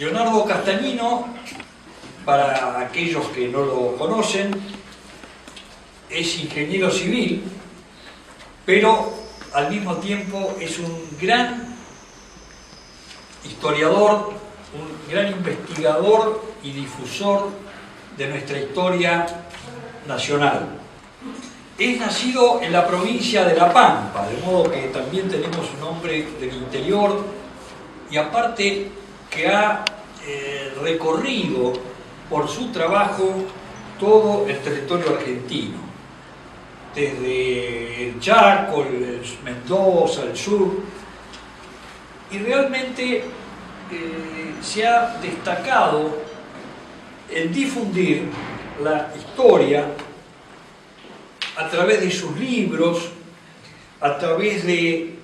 Leonardo Castagnino, para aquellos que no lo conocen, es ingeniero civil, pero al mismo tiempo es un gran historiador, un gran investigador y difusor de nuestra historia nacional. Es nacido en la provincia de La Pampa, de modo que también tenemos un hombre del interior, y aparte que ha recorrido por su trabajo todo el territorio argentino, desde el Chaco, el Mendoza, el sur, y realmente se ha destacado en difundir la historia a través de sus libros, a través de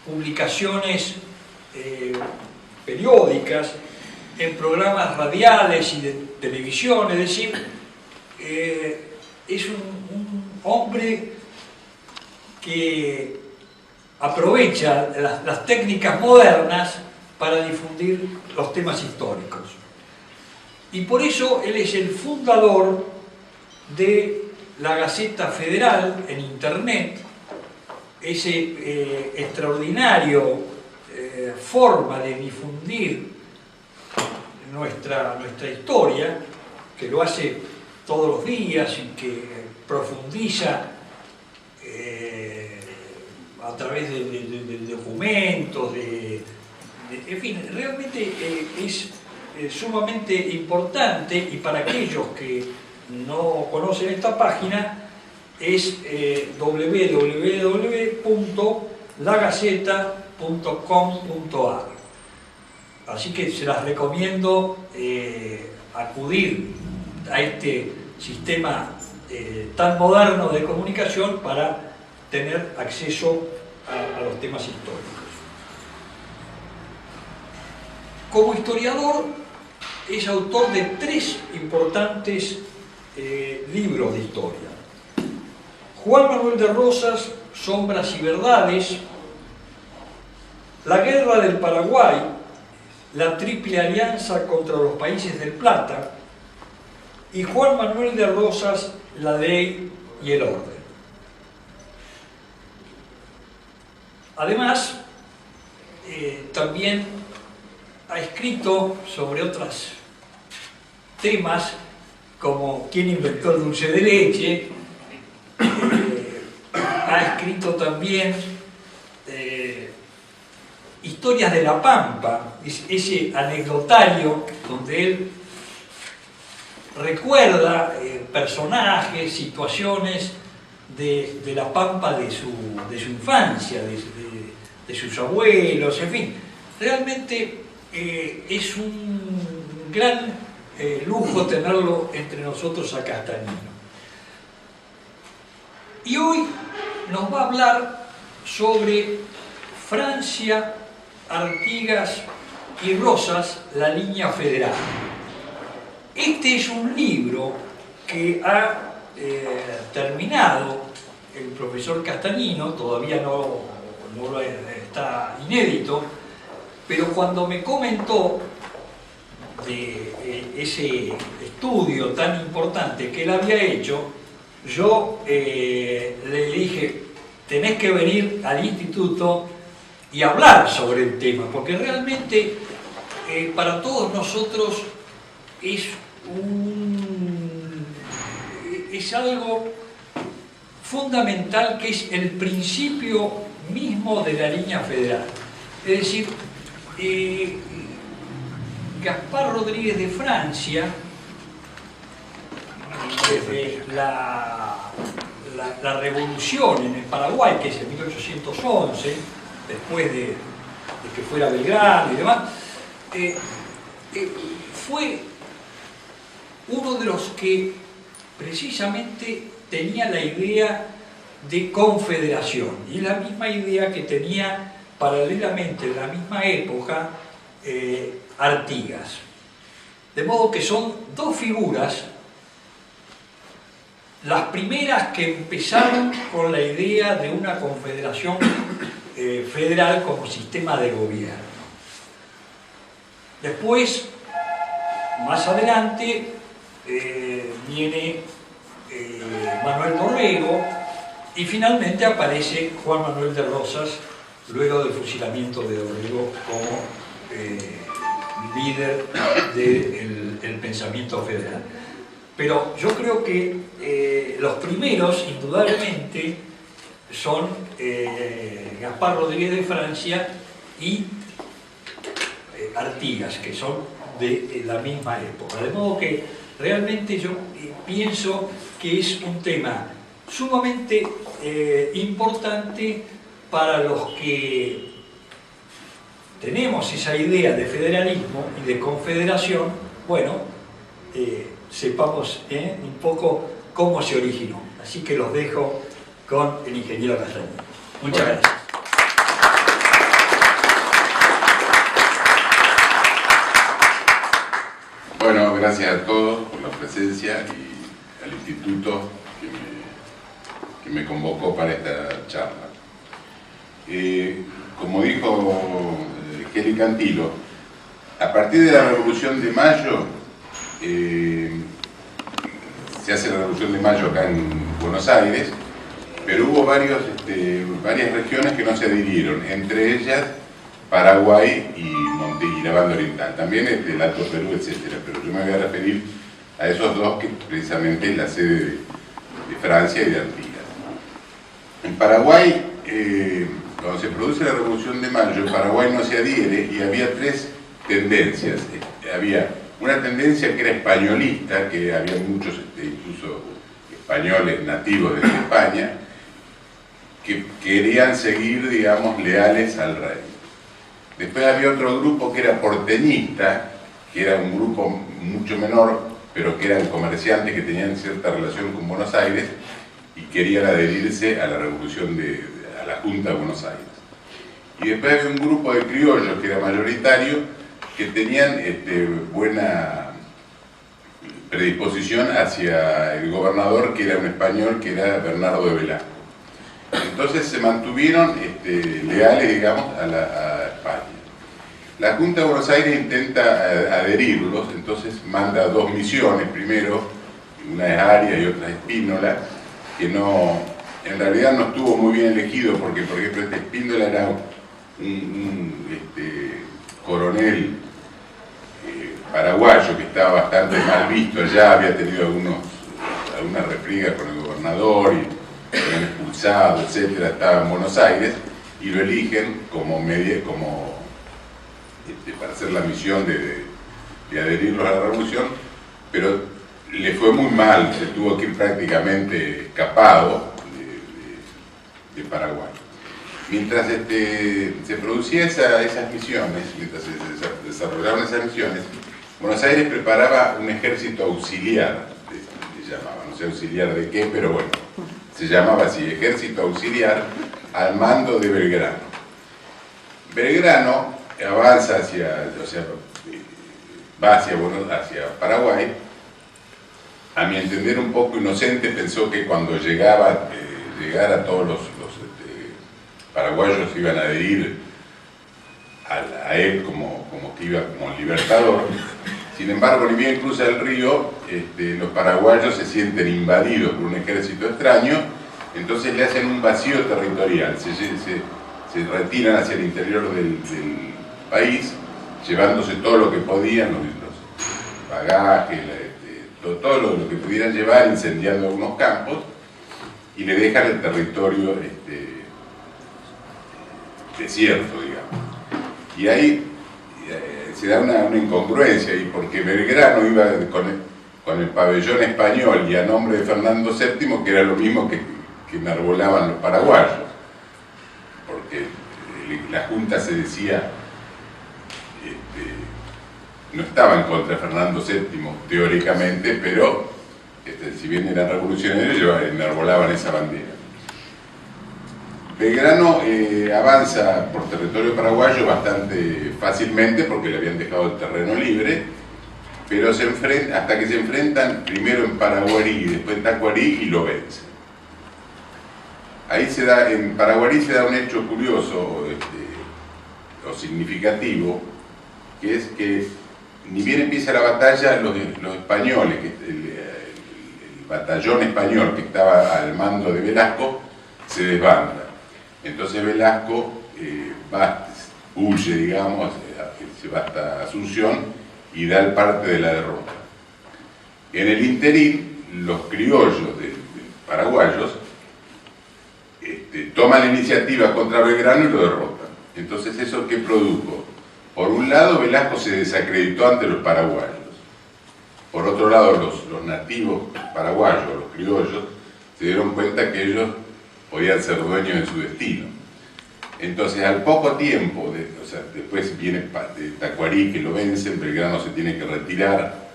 publicaciones periódicas, en programas radiales y de televisión. Es decir, es un hombre que aprovecha las técnicas modernas para difundir los temas históricos. Y por eso él es el fundador de la Gaceta Federal en Internet, ese extraordinario forma de difundir nuestra historia, que lo hace todos los días y que profundiza a través de documentos, en fin, realmente es sumamente importante. Y para aquellos que no conocen esta página, es www.lagaceta.com.ar. Así que se las recomiendo acudir a este sistema tan moderno de comunicación para tener acceso a los temas históricos. Como historiador, es autor de 3 importantes libros de historia. Juan Manuel de Rosas, Sombras y Verdades, La Guerra del Paraguay, La Triple Alianza contra los Países del Plata, y Juan Manuel de Rosas, La Ley y el Orden. Además, también ha escrito sobre otros temas, como quién inventó el dulce de leche. Ha escrito también Historias de La Pampa, ese anecdotario donde él recuerda personajes, situaciones de La Pampa de su infancia, de sus abuelos, en fin. Realmente es un gran lujo tenerlo entre nosotros a Castagnino. Y hoy nos va a hablar sobre Francia, Artigas y Rosas, la línea federal. Este es un libro que ha terminado el profesor Castagnino, todavía no está inédito, pero cuando me comentó de ese estudio tan importante que él había hecho, yo le dije: tenés que venir al instituto y hablar sobre el tema, porque realmente para todos nosotros es algo fundamental, que es el principio mismo de la línea federal. Es decir, Gaspar Rodríguez de Francia, desde la revolución en el Paraguay, que es en 1811, después de que fuera Belgrano y demás, fue uno de los que precisamente tenía la idea de confederación, y la misma idea que tenía paralelamente en la misma época Artigas. De modo que son 2 figuras las primeras que empezaron con la idea de una confederación federal como sistema de gobierno. Después, más adelante, viene Manuel Dorrego y finalmente aparece Juan Manuel de Rosas luego del fusilamiento de Dorrego como líder del pensamiento federal. Pero yo creo que los primeros, indudablemente, son Gaspar Rodríguez de Francia y Artigas, que son de la misma época. De modo que realmente yo pienso que es un tema sumamente importante para los que tenemos esa idea de federalismo y de confederación. Bueno, sepamos un poco cómo se originó. Así que los dejo con el ingeniero Castañeda. Muchas gracias. Bueno, gracias a todos por la presencia y al instituto que me convocó para esta charla. Como dijo Kelly Cantilo, a partir de la Revolución de Mayo, se hace la Revolución de Mayo acá en Buenos Aires, pero hubo varias regiones que no se adhirieron, entre ellas Paraguay y la Banda Oriental, también el Alto Perú, etc. Pero yo me voy a referir a esos dos, que precisamente es la sede de Francia y de Artigas. En Paraguay, cuando se produce la Revolución de Mayo, Paraguay no se adhiere y había tres tendencias. Había una tendencia que era españolista, que había muchos, incluso españoles nativos de España, que querían seguir, digamos, leales al rey. Después había otro grupo que era porteñista, que era un grupo mucho menor, pero que eran comerciantes que tenían cierta relación con Buenos Aires y querían adherirse a la revolución a la Junta de Buenos Aires. Y después había un grupo de criollos que era mayoritario, que tenían buena predisposición hacia el gobernador, que era un español, que era Bernardo de Velasco. Entonces se mantuvieron leales, digamos, a España. La Junta de Buenos Aires intenta adherirlos, entonces manda dos misiones, primero, una es Arias y otra es Espíndola, que en realidad no estuvo muy bien elegido, porque por ejemplo Espíndola era un coronel paraguayo que estaba bastante mal visto allá, había tenido algunas refriegas con el gobernador y lo habían expulsado, etcétera, estaba en Buenos Aires y lo eligen para hacer la misión de adherirlos a la revolución, pero le fue muy mal, se tuvo que ir prácticamente escapado de Paraguay. Mientras se producían esas misiones, mientras se desarrollaban esas misiones, Buenos Aires preparaba un ejército auxiliar, le llamaban, no sé auxiliar de qué, pero bueno, se llamaba así, ejército auxiliar, al mando de Belgrano. Belgrano avanza va hacia Paraguay. A mi entender un poco inocente, pensó que cuando llegara todos los paraguayos iban a adherir a él como que iba como libertador. Sin embargo, ni bien cruza el río, los paraguayos se sienten invadidos por un ejército extraño, entonces le hacen un vacío territorial, se retiran hacia el interior del país, llevándose todo lo que podían, los bagajes, todo lo que pudieran llevar, incendiando algunos campos, y le dejan el territorio desierto, digamos. Y ahí se da una incongruencia, y porque Belgrano iba con el pabellón español y a nombre de Fernando VII, que era lo mismo que enarbolaban los paraguayos, porque la Junta se decía, no estaba en contra de Fernando VII teóricamente, pero si bien eran revolucionarios, enarbolaban esa bandera. Belgrano avanza por territorio paraguayo bastante fácilmente porque le habían dejado el terreno libre, pero hasta que se enfrentan primero en Paraguarí y después en Tacuarí y lo vencen. Ahí en Paraguarí se da un hecho curioso o significativo, que es que ni bien empieza la batalla, los españoles, el batallón español que estaba al mando de Velasco, se desbanda. Entonces Velasco huye, digamos, se va hasta Asunción y da el parte de la derrota. En el interín, los criollos paraguayos toman la iniciativa contra Belgrano y lo derrotan. Entonces, ¿eso qué produjo? Por un lado, Velasco se desacreditó ante los paraguayos. Por otro lado, los nativos paraguayos, los criollos, se dieron cuenta que ellos podían ser dueños de su destino. Entonces, al poco tiempo, después viene de Tacuarí, que lo vencen, Belgrano se tiene que retirar,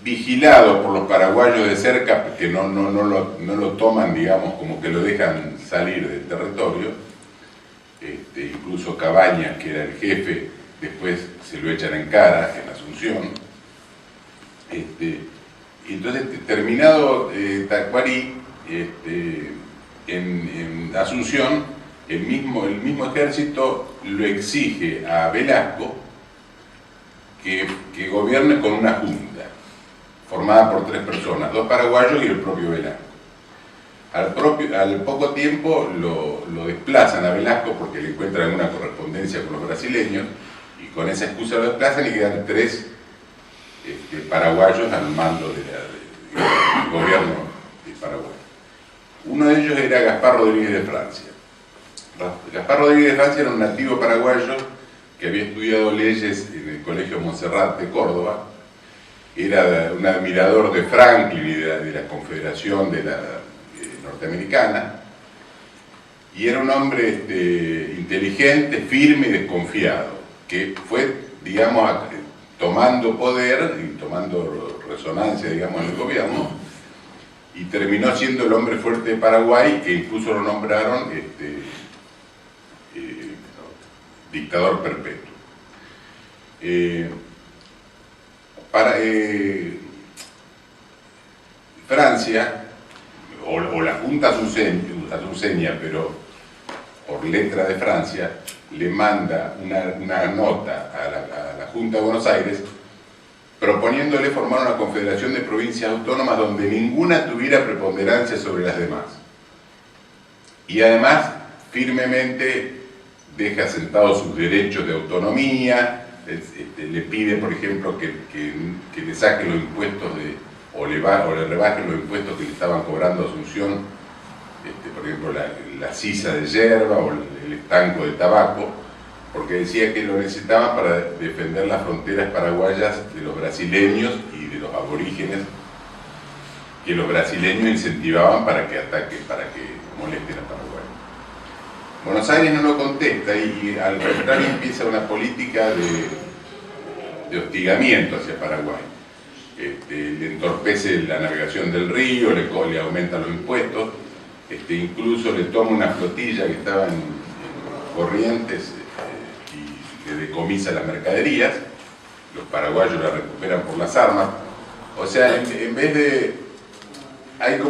vigilado por los paraguayos de cerca, que no lo toman, digamos, como que lo dejan salir del territorio. Incluso Cabañas, que era el jefe, después se lo echan en cara en Asunción. Entonces, terminado Tacuarí, en Asunción, el mismo ejército lo exige a Velasco que gobierne con una junta formada por 3 personas, 2 paraguayos y el propio Velasco. Al poco tiempo lo desplazan a Velasco porque le encuentran una correspondencia con los brasileños, y con esa excusa lo desplazan y quedan 3 paraguayos al mando del gobierno de Paraguay. Uno de ellos era Gaspar Rodríguez de Francia. Gaspar Rodríguez de Francia era un nativo paraguayo que había estudiado leyes en el Colegio Montserrat de Córdoba, era un admirador de Franklin y de la Confederación norteamericana, y era un hombre inteligente, firme y desconfiado, que fue, digamos, tomando poder y tomando resonancia, digamos, en el gobierno, y terminó siendo el hombre fuerte de Paraguay, que incluso lo nombraron dictador perpetuo. Francia, o la Junta Asunceña, pero por letra de Francia, le manda una nota a la Junta de Buenos Aires proponiéndole formar una confederación de provincias autónomas donde ninguna tuviera preponderancia sobre las demás. Y además, firmemente deja sentados sus derechos de autonomía, le pide, por ejemplo, que le saquen los impuestos o le rebajen los impuestos que le estaban cobrando a Asunción, por ejemplo, la sisa de yerba o el estanco de tabaco, porque decía que lo necesitaban para defender las fronteras paraguayas de los brasileños y de los aborígenes, que los brasileños incentivaban para que ataquen, para que molesten a Paraguay. Buenos Aires no lo contesta y al contrario empieza una política de hostigamiento hacia Paraguay. Le entorpece la navegación del río, le aumenta los impuestos, incluso le toma una flotilla que estaba en Corrientes y le decomisa las mercaderías. Los paraguayos la recuperan por las armas. O sea, en vez de... en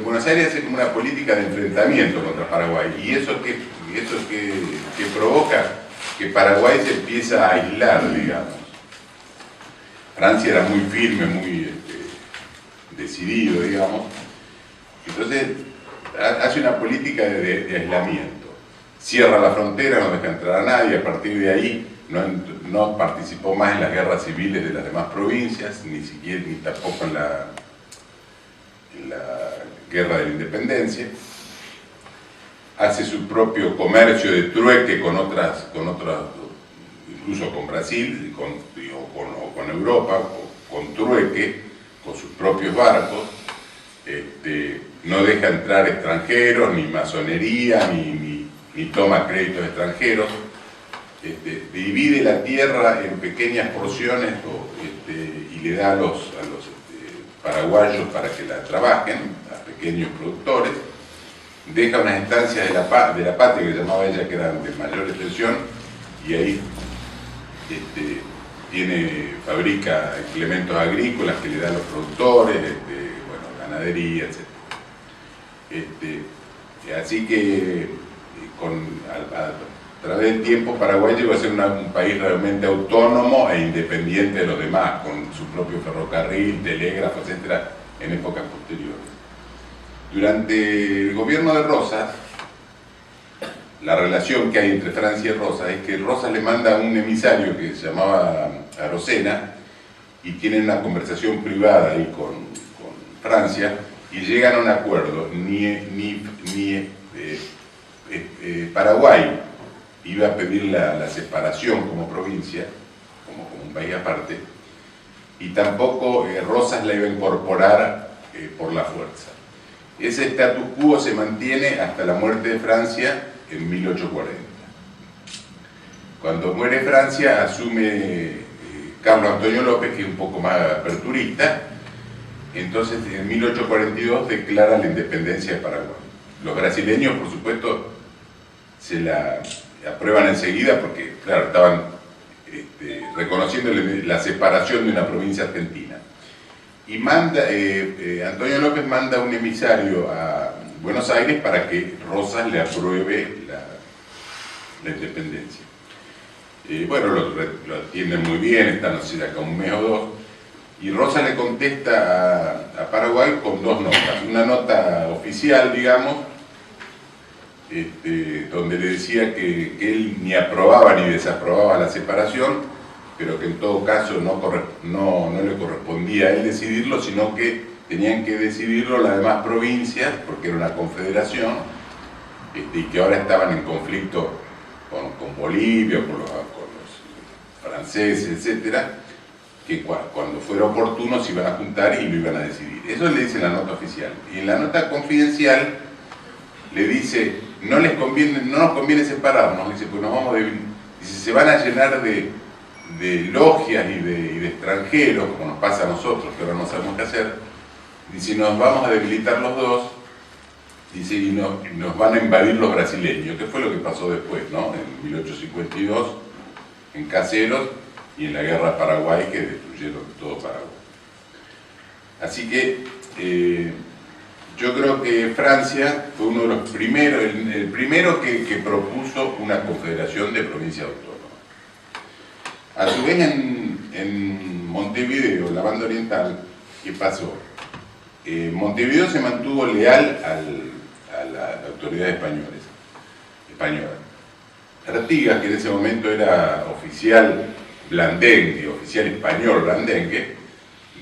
Buenos Aires hace como una política de enfrentamiento contra Paraguay, y eso que provoca que Paraguay se empieza a aislar, digamos. Francia era muy firme, muy decidido, digamos. Entonces hace una política de aislamiento. Cierra la frontera, no deja entrar a nadie. A partir de ahí no participó más en las guerras civiles de las demás provincias, ni tampoco en la guerra de la independencia. Hace su propio comercio de trueque con otras, incluso con Brasil o con Europa, con trueque, con sus propios barcos. No deja entrar extranjeros, ni masonería, ni toma créditos extranjeros. Divide la tierra en pequeñas porciones y le da a los paraguayos para que la trabajen, a pequeños productores. Deja unas estancias de la patria, que llamaba ella, que eran de mayor extensión, y ahí fabrica implementos agrícolas que le dan a los productores, ganadería, etc. A través del tiempo Paraguay llegó a ser un país realmente autónomo e independiente de los demás, con su propio ferrocarril, telégrafo, etcétera, en épocas posteriores. Durante el gobierno de Rosas, la relación que hay entre Francia y Rosas es que Rosas le manda a un emisario que se llamaba Arocena y tienen una conversación privada ahí con Francia y llegan a un acuerdo. Paraguay iba a pedir la separación como provincia, como un país aparte, y tampoco Rosas la iba a incorporar por la fuerza. Ese status quo se mantiene hasta la muerte de Francia en 1840. Cuando muere Francia asume Carlos Antonio López, que es un poco más aperturista. Entonces en 1842 declara la independencia de Paraguay. Los brasileños, por supuesto, se la aprueban enseguida porque, claro, estaban reconociendo la separación de una provincia argentina. Y Antonio López manda un emisario a Buenos Aires para que Rosas le apruebe la independencia. Bueno, lo atienden muy bien, están, no sé, acá un mes o dos, y Rosas le contesta a Paraguay con dos notas. Una nota oficial, digamos, donde le decía que él ni aprobaba ni desaprobaba la separación, pero que en todo caso no le correspondía a él decidirlo, sino que tenían que decidirlo las demás provincias, porque era una confederación, y que ahora estaban en conflicto con Bolivia, con los franceses, etcétera, que cuando fuera oportuno se iban a juntar y lo iban a decidir. Eso le dice en la nota oficial. Y en la nota confidencial le dice, no nos conviene separarnos, le dice, pues nos vamos dice, se van a llenar de logias y de extranjeros, como nos pasa a nosotros, que ahora no sabemos qué hacer. Dice, nos vamos a debilitar los dos, dice, y nos van a invadir los brasileños, que fue lo que pasó después, ¿no? En 1852, en Caseros, y en la guerra Paraguay, que destruyeron todo Paraguay. Así que yo creo que Francia fue uno de los primeros, el primero que propuso una confederación de provincias autónomas. A su vez en Montevideo, la banda oriental, ¿qué pasó? Montevideo se mantuvo leal a las autoridades españolas. Artigas, que en ese momento era oficial blandengue, oficial español blandengue,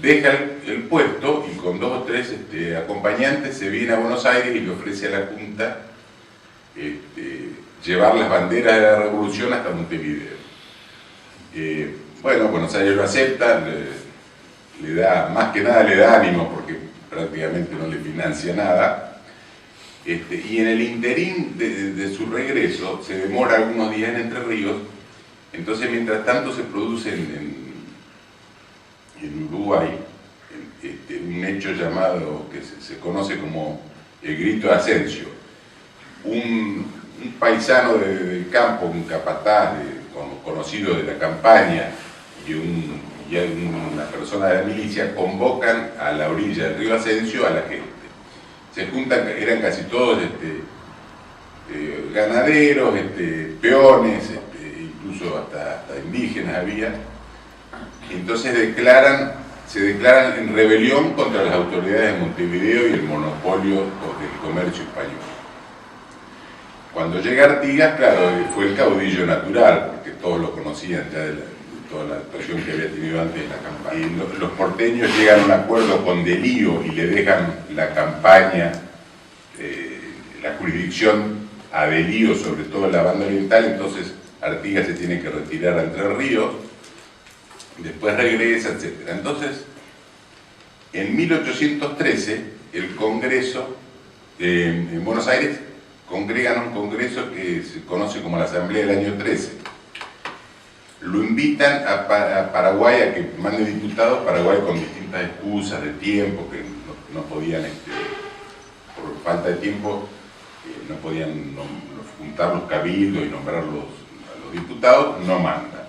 deja el puesto y con 2 o 3 acompañantes se viene a Buenos Aires y le ofrece a la Junta llevar las banderas de la revolución hasta Montevideo. Bueno, Buenos Aires lo acepta, le da, más que nada le da ánimo porque prácticamente no le financia nada, y en el interín de su regreso se demora algunos días en Entre Ríos. Entonces, mientras tanto se produce en Uruguay un hecho llamado, que se conoce como el Grito de Ascencio. Un paisano del campo, un capataz conocido de la campaña y una persona de la milicia convocan a la orilla del río Ascencio a la gente. Se juntan, eran casi todos ganaderos, peones, incluso hasta indígenas había. Entonces se declaran en rebelión contra las autoridades de Montevideo y el monopolio del comercio español. Cuando llega Artigas, claro, fue el caudillo natural, porque todos lo conocían ya de toda la actuación que había tenido antes en la campaña. Y los porteños llegan a un acuerdo con Delío y le dejan la campaña, la jurisdicción a Delío, sobre todo en la banda oriental. Entonces Artigas se tiene que retirar a Entre Ríos, después regresa, etc. Entonces, en 1813, el Congreso, en Buenos Aires, congregan un congreso que se conoce como la Asamblea del año 13. Lo invitan a Paraguay a que mande diputados. Paraguay, con distintas excusas de tiempo, que no podían, por falta de tiempo, no podían juntar los cabildos y nombrar a los diputados, no manda.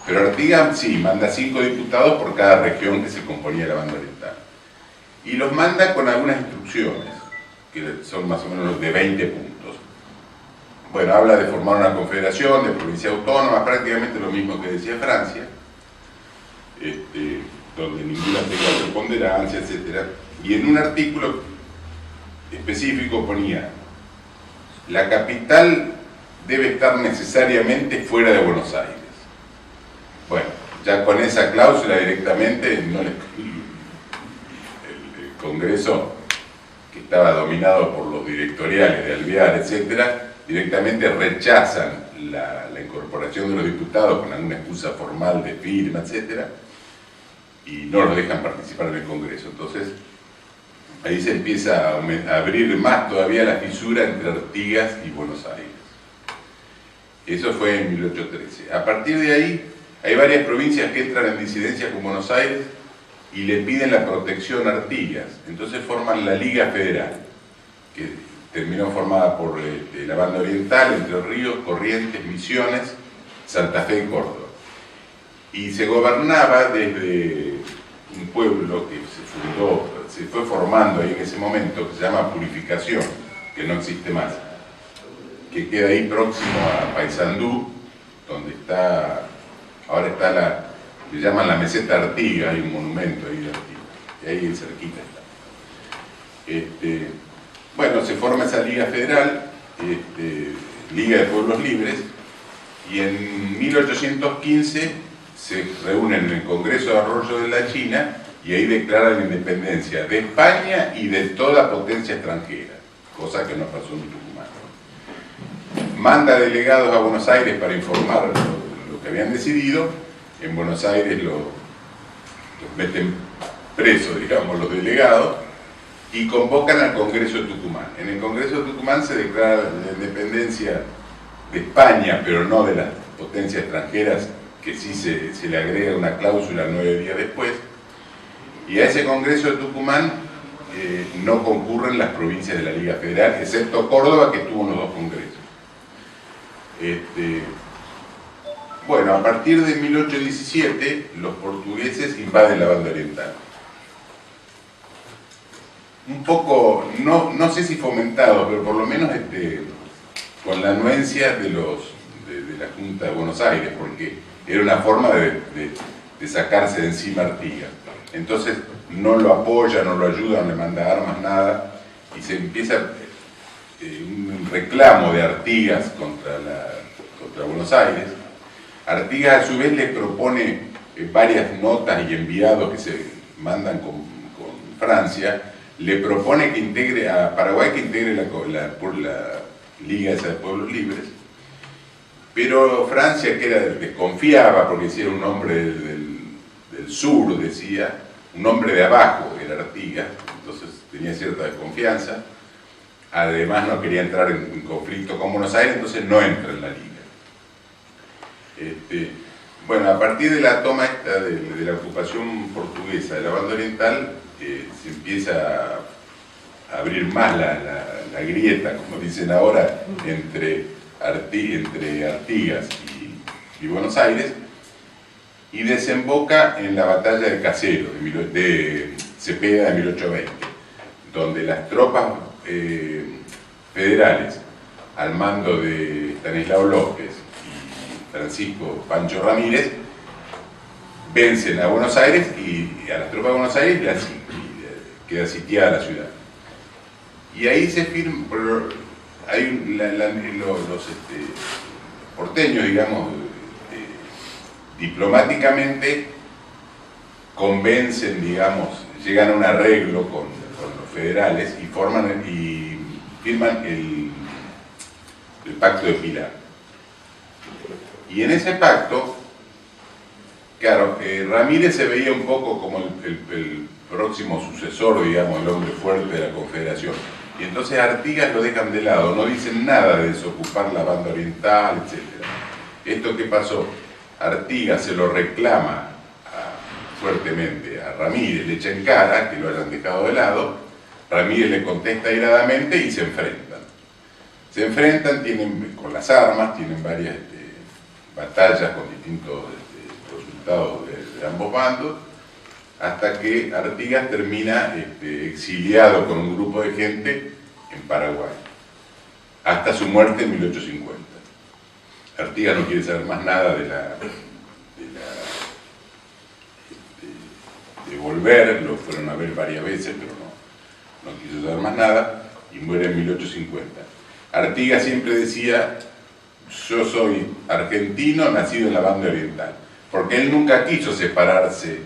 Pero Artigas sí, manda 5 diputados por cada región que se componía de la banda oriental. Y los manda con algunas instrucciones, que son más o menos de 20 puntos. bueno, habla de formar una confederación de provincias autónomas, prácticamente lo mismo que decía Francia, donde ninguna tenga preponderancia, etc. Y en un artículo específico ponía: la capital debe estar necesariamente fuera de Buenos Aires. Bueno, ya con esa cláusula directamente el Congreso, que estaba dominado por los directoriales de Alvear, etc., directamente rechazan la incorporación de los diputados con alguna excusa formal de firma, etc., y no los dejan participar en el Congreso. Entonces, ahí se empieza a abrir más todavía la fisura entre Artigas y Buenos Aires. Eso fue en 1813. A partir de ahí, hay varias provincias que entran en disidencia con Buenos Aires y le piden la protección a Artigas. Entonces forman la Liga Federal, que terminó formada por la banda oriental, Entre Ríos, Corrientes, Misiones, Santa Fe y Córdoba. Y se gobernaba desde un pueblo que se fue formando ahí en ese momento, que se llama Purificación, que no existe más, que queda ahí próximo a Paysandú, donde ahora está le llaman la meseta Artigas, hay un monumento ahí de Artigas, y ahí cerquita está. Bueno, se forma esa Liga Federal, Liga de Pueblos Libres, y en 1815 se reúnen en el Congreso de Arroyo de la China y ahí declaran la independencia de España y de toda potencia extranjera, cosa que no pasó en Tucumán. Manda delegados a Buenos Aires para informar lo que habían decidido. En Buenos Aires los meten presos, digamos, los delegados, y convocan al Congreso de Tucumán. En el Congreso de Tucumán se declara la independencia de España, pero no de las potencias extranjeras, que sí se le agrega una cláusula 9 días después, y a ese Congreso de Tucumán no concurren las provincias de la Liga Federal, excepto Córdoba, que tuvo unos 2 congresos. Bueno, a partir de 1817, los portugueses invaden la banda oriental. Un poco, no sé si fomentado, pero por lo menos con la anuencia de la Junta de Buenos Aires, porque era una forma de sacarse de encima Artigas. Entonces no lo apoya, no lo ayuda, no le manda armas, nada, y se empieza un reclamo de Artigas contra Buenos Aires. Artigas a su vez le propone varias notas y enviados que se mandan con Francia, le propone que integre a Paraguay, que integre la Liga esa de Pueblos Libres, pero Francia, que desconfiaba porque era un hombre del sur, decía, un hombre de abajo, era Artigas, entonces tenía cierta desconfianza, además no quería entrar en conflicto con Buenos Aires, entonces no entra en la Liga. Bueno, a partir de la toma de la ocupación portuguesa de la banda oriental, se empieza a abrir más la grieta, como dicen ahora, entre Artigas y Buenos Aires, y desemboca en la batalla de Caseros, de Cepeda de 1820, donde las tropas federales, al mando de Estanislao López y Francisco Pancho Ramírez, vencen a Buenos Aires y a las tropas de Buenos Aires queda sitiada la ciudad. Y ahí se firma, los porteños, digamos, diplomáticamente convencen, digamos, llegan a un arreglo con los federales y firman el Pacto de Pilar. Y en ese pacto, claro, Ramírez se veía un poco como el próximo sucesor, digamos, el hombre fuerte de la Confederación. Y entonces Artigas lo dejan de lado, no dicen nada de desocupar la banda oriental, etc. ¿Esto qué pasó? Artigas se lo reclama fuertemente a Ramírez, le echa en cara que lo hayan dejado de lado, Ramírez le contesta airadamente y se enfrentan. Se enfrentan, con las armas, tienen varias batallas con distintos resultados de ambos bandos, hasta que Artigas termina exiliado con un grupo de gente en Paraguay. hasta su muerte en 1850. Artigas no quiere saber más nada de volver, lo fueron a ver varias veces, pero no quiso saber más nada, y muere en 1850. Artigas siempre decía: yo soy argentino nacido en la banda oriental, porque él nunca quiso separarse.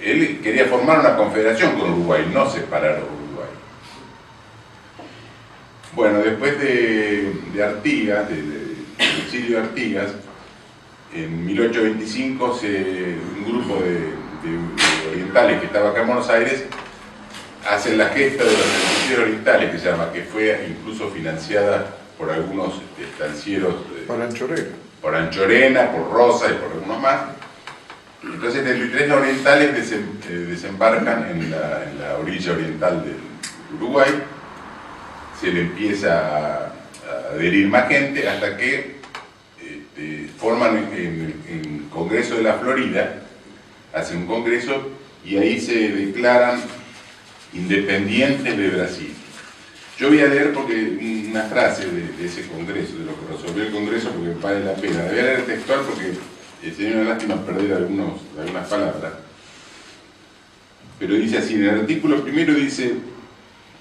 Él quería formar una confederación con Uruguay, no separar a Uruguay. Bueno, después de Artigas, del exilio de Artigas, en 1825 un grupo de orientales que estaba acá en Buenos Aires hacen la gesta de los estancieros orientales, que se llama, que fue incluso financiada por algunos estancieros por Anchorena, por Rosa y por algunos más. Entonces 33 orientales desembarcan en la orilla oriental del Uruguay, se le empieza a adherir más gente hasta que forman en el Congreso de la Florida, hacen un congreso y ahí se declaran independientes de Brasil. Yo voy a leer una frase de ese congreso, de lo que resolvió el congreso, porque vale la pena. Voy a leer textual porque sería una lástima perder algunas palabras. Pero dice así, en el artículo primero dice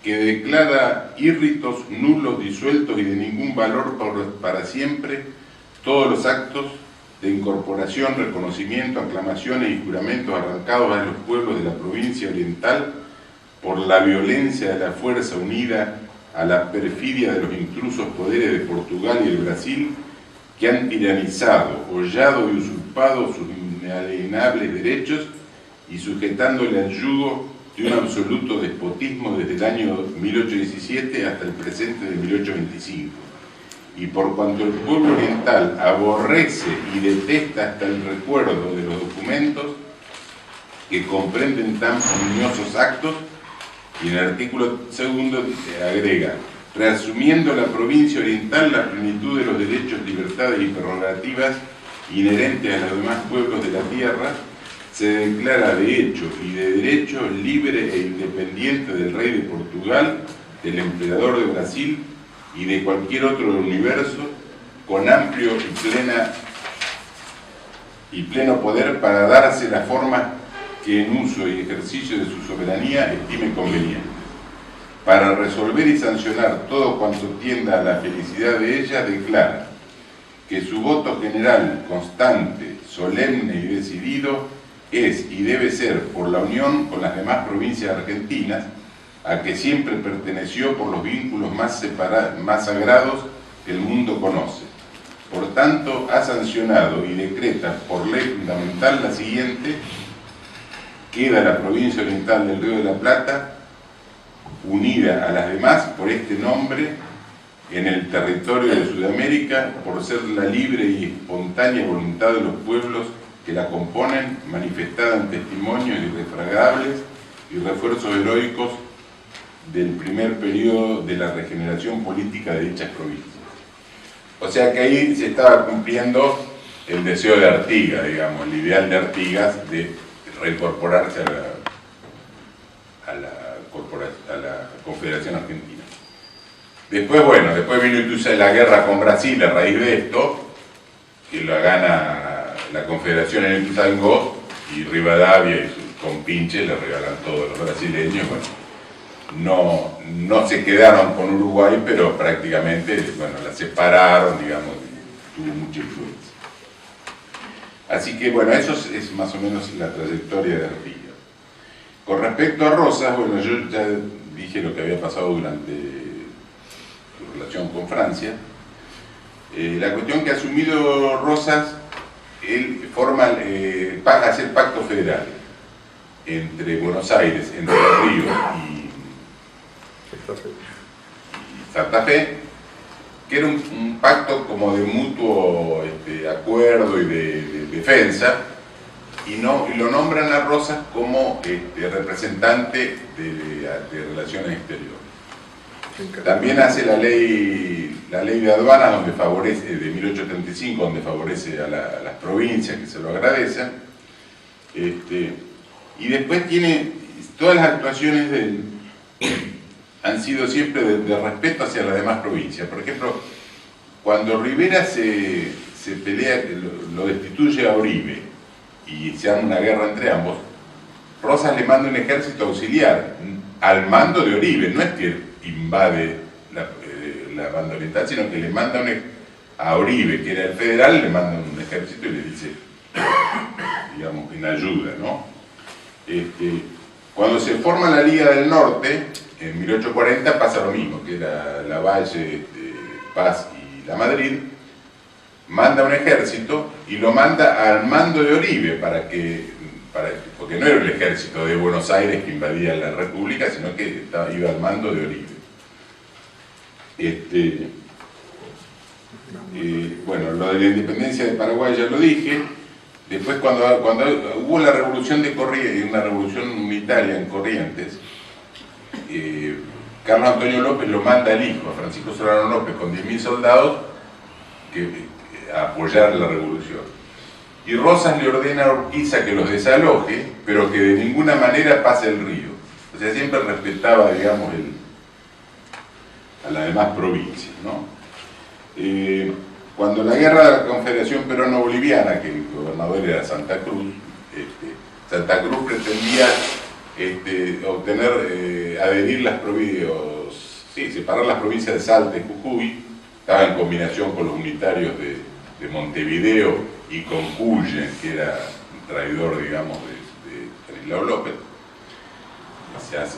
que declara írritos, nulos, disueltos y de ningún valor para siempre todos los actos de incorporación, reconocimiento, aclamaciones y juramentos arrancados a los pueblos de la provincia oriental por la violencia de la fuerza unida a la perfidia de los intrusos poderes de Portugal y el Brasil, que han tiranizado, hollado y usurpado sus inalienables derechos y sujetándole al yugo de un absoluto despotismo desde el año 1817 hasta el presente de 1825. Y por cuanto el pueblo oriental aborrece y detesta hasta el recuerdo de los documentos que comprenden tan ominiosos actos, y en el artículo segundo agrega: reasumiendo la provincia oriental la plenitud de los derechos, libertades y prerrogativas inherentes a los demás pueblos de la tierra, se declara de hecho y de derecho libre e independiente del rey de Portugal, del emperador de Brasil y de cualquier otro del universo, con amplio y pleno poder para darse la forma que en uso y ejercicio de su soberanía estime conveniente, para resolver y sancionar todo cuanto tienda a la felicidad de ella, declara que su voto general, constante, solemne y decidido es y debe ser por la unión con las demás provincias argentinas, a que siempre perteneció por los vínculos más sagrados que el mundo conoce. Por tanto, ha sancionado y decreta por ley fundamental la siguiente: queda la provincia oriental del Río de la Plata unida a las demás por este nombre en el territorio de Sudamérica, por ser la libre y espontánea voluntad de los pueblos que la componen, manifestada en testimonios irrefragables y refuerzos heroicos del primer periodo de la regeneración política de dichas provincias. O sea que ahí se estaba cumpliendo el deseo de Artigas, digamos, el ideal de Artigas de reincorporarse a la Confederación Argentina. Después, bueno, después vino incluso la guerra con Brasil a raíz de esto, que la gana la Confederación en Ituzaingó, y Rivadavia y sus compinches le regalan todo a los brasileños. Bueno, no se quedaron con Uruguay, pero prácticamente, bueno, la separaron, digamos, y tuvo mucha influencia. Así que, bueno, eso es más o menos la trayectoria de Artigas. Con respecto a Rosas, bueno, yo ya dije lo que había pasado durante su relación con Francia. La cuestión que ha asumido Rosas, él hace el pacto federal entre Buenos Aires, entre Río y Santa Fe, que era un pacto como de mutuo acuerdo y de defensa, y lo nombran a Rosas como representante de Relaciones Exteriores. También hace la ley de aduanas, donde favorece, de 1835, donde favorece a las provincias, que se lo agradecen, y después tiene todas las actuaciones han sido siempre de respeto hacia las demás provincias. Por ejemplo, cuando Rivera se pelea, lo destituye a Oribe y se arma una guerra entre ambos, Rosas le manda un ejército auxiliar al mando de Oribe. No es que invade la banda oriental, sino que le manda a Oribe, que era el federal, le manda un ejército y le dice, digamos, en ayuda, ¿no? Cuando se forma la Liga del Norte, en 1840 pasa lo mismo, que era Lavalle, Paz y La Madrid, manda un ejército y lo manda al mando de Oribe, porque no era el ejército de Buenos Aires que invadía la República, sino que iba al mando de Oribe. Bueno, lo de la independencia de Paraguay ya lo dije. Después, cuando hubo la revolución de Corrientes, una revolución unitaria en Corrientes, Carlos Antonio López lo manda al hijo, a Francisco Solano López, con 10.000 soldados, a apoyar la revolución. Y Rosas le ordena a Urquiza que los desaloje, pero que de ninguna manera pase el río. O sea, siempre respetaba, digamos, a las demás provincias, ¿no? Cuando la guerra de la Confederación Peruano-Boliviana, que el gobernador era Santa Cruz, Santa Cruz pretendía adherir las provincias, separar las provincias de Salta y Jujuy. Estaba en combinación con los unitarios de Montevideo y con Cuyen, que era un traidor, digamos, de Stanislao López.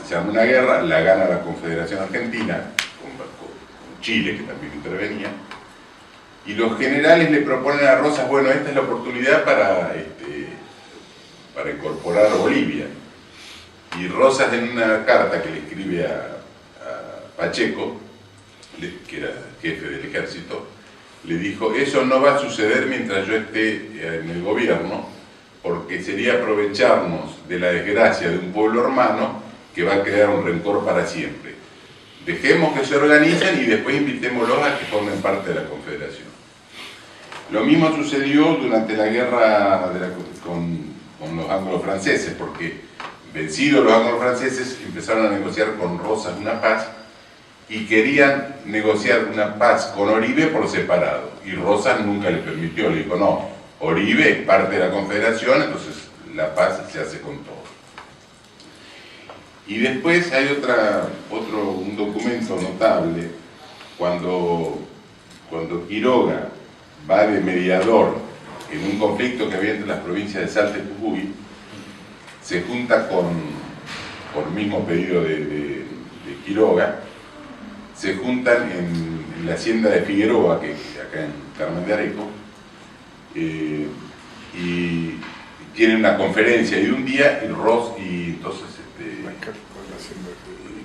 Se arma una guerra, la gana la Confederación Argentina, con Chile, que también intervenía, y los generales le proponen a Rosas, bueno, esta es la oportunidad para incorporar a Bolivia. Y Rosas, en una carta que le escribe a Pacheco, que era jefe del ejército, le dijo, eso no va a suceder mientras yo esté en el gobierno, porque sería aprovecharnos de la desgracia de un pueblo hermano que va a crear un rencor para siempre. Dejemos que se organicen y después invitémoslos a que formen parte de la Confederación. Lo mismo sucedió durante la guerra con los anglo-franceses, porque vencidos los anglo-franceses empezaron a negociar con Rosas una paz y querían negociar una paz con Oribe por separado, y Rosas nunca le permitió, le dijo, no, Oribe es parte de la Confederación, entonces la paz se hace con todo. Y después hay un documento notable, cuando Quiroga va de mediador en un conflicto que había entre las provincias de Salta y Jujuy, se junta por el mismo pedido de Quiroga, se juntan en la hacienda de Figueroa, que acá en Carmen de Areco, y tienen una conferencia de un día, y entonces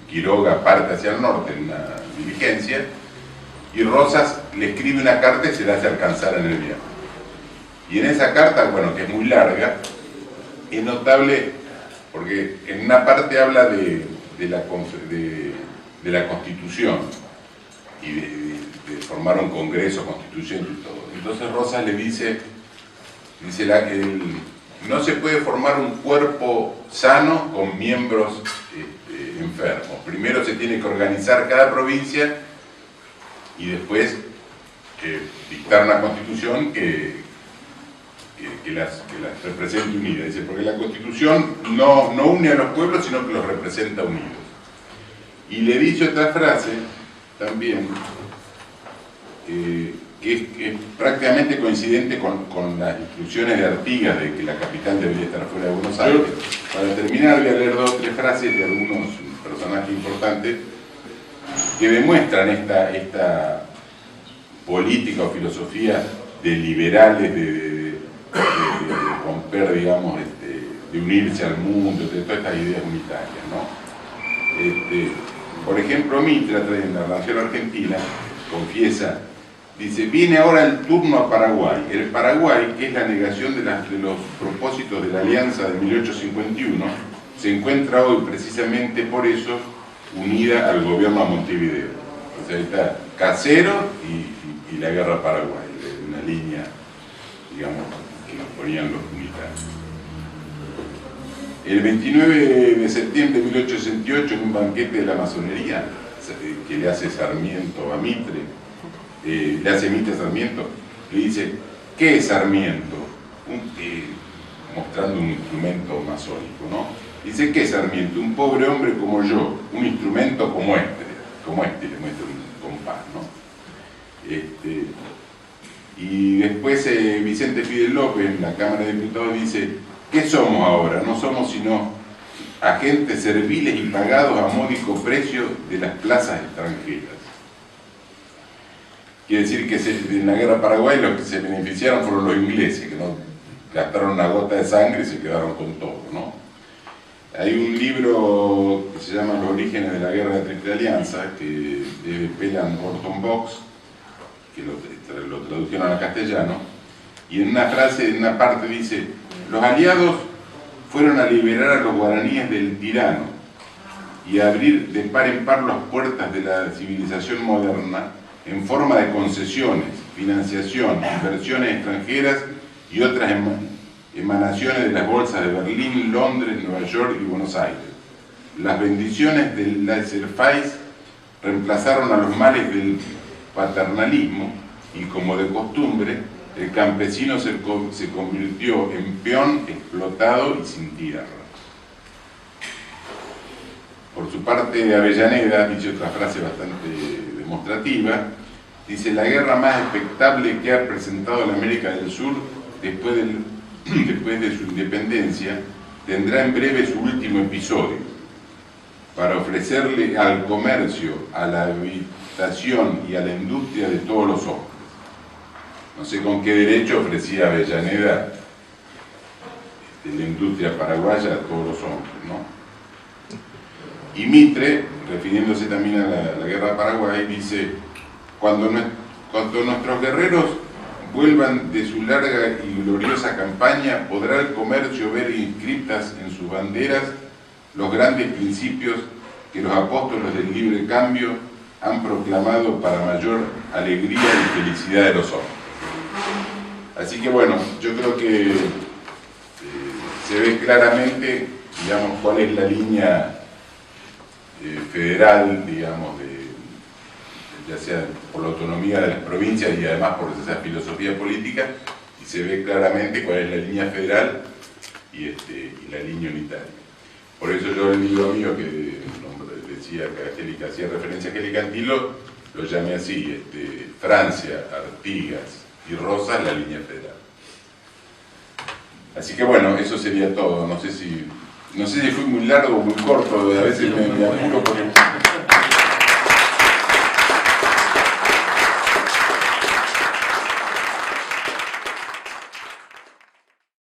Quiroga parte hacia el norte en una diligencia, y Rosas le escribe una carta y se la hace alcanzar en el viaje. Y en esa carta, bueno, que es muy larga, es notable porque en una parte habla de la Constitución y de formar un Congreso Constituyente y todo. Entonces Rosas le dice no se puede formar un cuerpo sano con miembros enfermos. Primero se tiene que organizar cada provincia y después dictar una Constitución que las represente unidas. Dice, porque la Constitución no une a los pueblos, sino que los representa unidos. Y le he dicho otra frase también, que es prácticamente coincidente con las instrucciones de Artigas de que la capital debería estar fuera de Buenos Aires. Para terminar voy a leer 2 o 3 frases de algunos personajes importantes que demuestran esta política o filosofía de liberales, de romper, digamos, de unirse al mundo, de todas estas ideas unitarias, ¿no? Por ejemplo, Mitra, en la Nación Argentina, confiesa, dice, viene ahora el turno a Paraguay. El Paraguay, que es la negación de los propósitos de la Alianza de 1851, se encuentra hoy precisamente por eso unida al gobierno a Montevideo. O sea, ahí está Casero y la guerra Paraguay, una línea, digamos, que nos ponían los unitarios. El 29 de septiembre de 1868, en un banquete de la masonería que le hace Sarmiento a Mitre, le hace Mitre a Sarmiento, le dice, ¿qué es Sarmiento? Mostrando un instrumento masónico, ¿no? Dice, ¿qué es Sarmiento? Un pobre hombre como yo, un instrumento como este le muestra un compás, ¿no? Y después Vicente Fidel López en la Cámara de Diputados dice, ¿qué somos ahora? No somos sino agentes serviles y pagados a módico precio de las plazas extranjeras. Quiere decir que en la guerra Paraguay los que se beneficiaron fueron los ingleses, que no gastaron una gota de sangre y se quedaron con todo, ¿no? Hay un libro que se llama Los orígenes de la guerra de Triple Alianza, que es Pelham Orton Box, que lo tradujeron al castellano, y en una frase, en una parte dice, los aliados fueron a liberar a los guaraníes del tirano y a abrir de par en par las puertas de la civilización moderna en forma de concesiones, financiación, inversiones extranjeras y otras emanaciones de las bolsas de Berlín, Londres, Nueva York y Buenos Aires. Las bendiciones del laissez-faire reemplazaron a los males del paternalismo y, como de costumbre, el campesino se convirtió en peón explotado y sin tierra. Por su parte, Avellaneda dice otra frase bastante demostrativa, dice, la guerra más expectable que ha presentado la América del Sur después de su independencia tendrá en breve su último episodio, para ofrecerle al comercio, a la habitación y a la industria de todos los hombres. No sé con qué derecho ofrecía Avellaneda la industria paraguaya a todos los hombres, ¿no? Y Mitre, refiriéndose también a la guerra de Paraguay, dice, cuando nuestros guerreros vuelvan de su larga y gloriosa campaña, podrá el comercio ver inscritas en sus banderas los grandes principios que los apóstoles del libre cambio han proclamado para mayor alegría y felicidad de los hombres. Así que bueno, yo creo que se ve claramente, digamos, cuál es la línea federal, digamos, ya sea por la autonomía de las provincias y además por esa filosofía política, y se ve claramente cuál es la línea federal y la línea unitaria. Por eso yo el libro mío, que decía que hacía referencia a Kelly Cantilo, lo llamé así, Francia, Artigas y Rosas, la línea federal. Así que bueno, eso sería todo. No sé si fui muy largo o muy corto, a veces me apuro porque